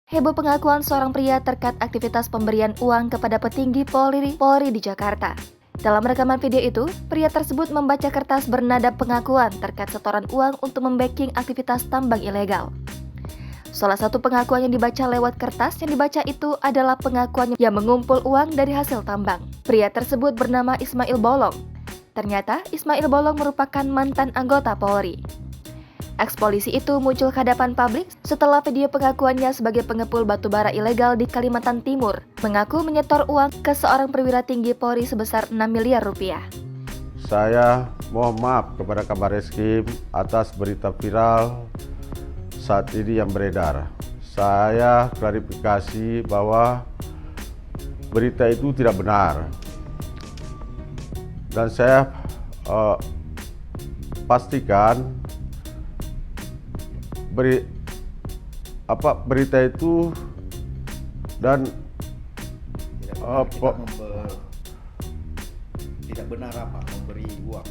Heboh pengakuan seorang pria terkait aktivitas pemberian uang kepada petinggi Polri di Jakarta. Dalam rekaman video itu, pria tersebut membaca kertas bernada pengakuan terkait setoran uang untuk membacking aktivitas tambang ilegal. Salah satu pengakuan yang dibaca lewat kertas yang dibaca itu adalah pengakuan yang mengumpul uang dari hasil tambang. Pria tersebut bernama Ismail Bolong. Ternyata Ismail Bolong merupakan mantan anggota Polri. Eks-polisi itu muncul ke hadapan publik setelah video pengakuannya sebagai pengepul batubara ilegal di Kalimantan Timur mengaku menyetor uang ke seorang perwira tinggi Polri sebesar 6 miliar rupiah. Saya mohon maaf kepada Kabar Reskrim atas berita viral saat ini yang beredar. Saya klarifikasi bahwa berita itu tidak benar. Dan saya pastikan berita itu dan tidak benar memberi uang.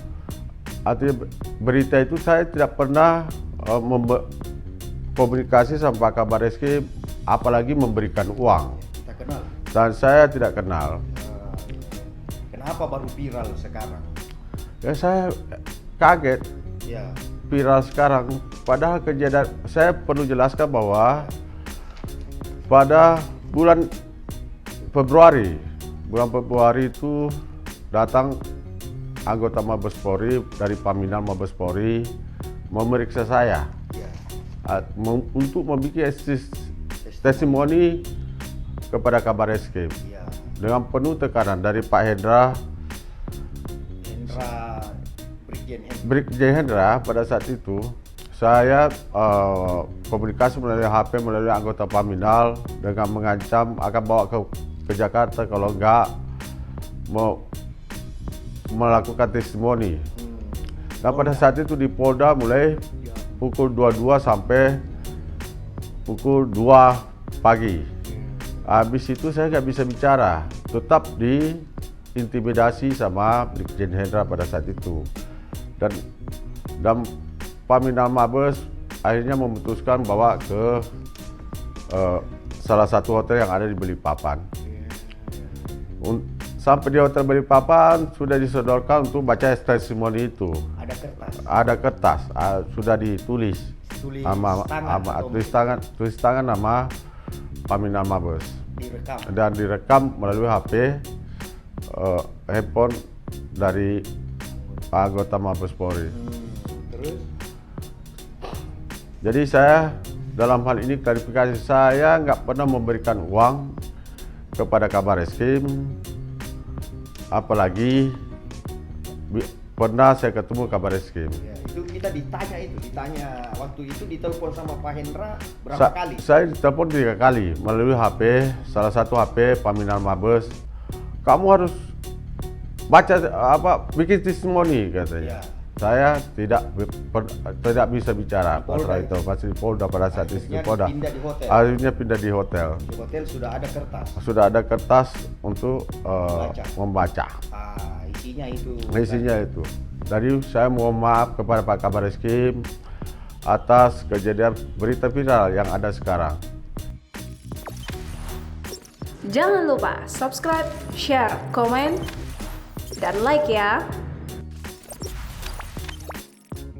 Artinya berita itu saya tidak pernah komunikasi sama Kabar Reskrim, apalagi memberikan uang. Kita kenal. Dan saya tidak kenal. Kenapa baru viral sekarang? Ya saya kaget Ya. viral sekarang. Padahal kejadian, saya perlu jelaskan bahwa pada bulan Februari itu datang anggota Mabes Polri dari Paminal Mabes Polri memeriksa saya Ya. untuk membuat testimoni kepada Kabar Reskrim Ya. dengan penuh tekanan dari Pak Hendra, Brigjen Hendra. Pada saat itu saya komunikasi melalui HP melalui anggota Paminal dengan mengancam akan bawa ke Jakarta kalau enggak mau melakukan testimoni. Dan pada saat itu di Polda mulai pukul 22 sampai pukul 2 pagi. Habis itu saya nggak bisa bicara, tetap diintimidasi sama Brigjen Hendra pada saat itu. Dan Paminal Mabes akhirnya memutuskan bawa ke salah satu hotel yang ada di Balikpapan. Sampai di hotel Balikpapan sudah disodorkan untuk baca testimoni itu. Ada kertas. Ada kertas, sudah ditulis tulis tangan nama Paminal Mabes. Direkam. Dan direkam melalui HP handphone dari anggota Mabes Polri. Terus? Jadi saya dalam hal ini klarifikasi, saya nggak pernah memberikan uang kepada Kabar Reskrim, apalagi pernah saya ketemu Kabar Reskrim. Ya, itu kita ditanya waktu itu ditelepon sama Pak Hendra berapa kali? Saya ditelepon 3 kali melalui HP, salah satu HP Paminal Mabes. Kamu harus baca bikin testimoni katanya. Ya. Saya tidak bisa bicara masalah itu, masih Polda pada saat itu. Polda. Akhirnya pindah di hotel. Di hotel sudah ada kertas. Sudah ada kertas untuk membaca. Isinya itu. Isinya itu. Jadi saya mohon maaf kepada Pak Kabar Reskrim atas kejadian berita viral yang ada sekarang. Jangan lupa subscribe, share, komen, dan like ya.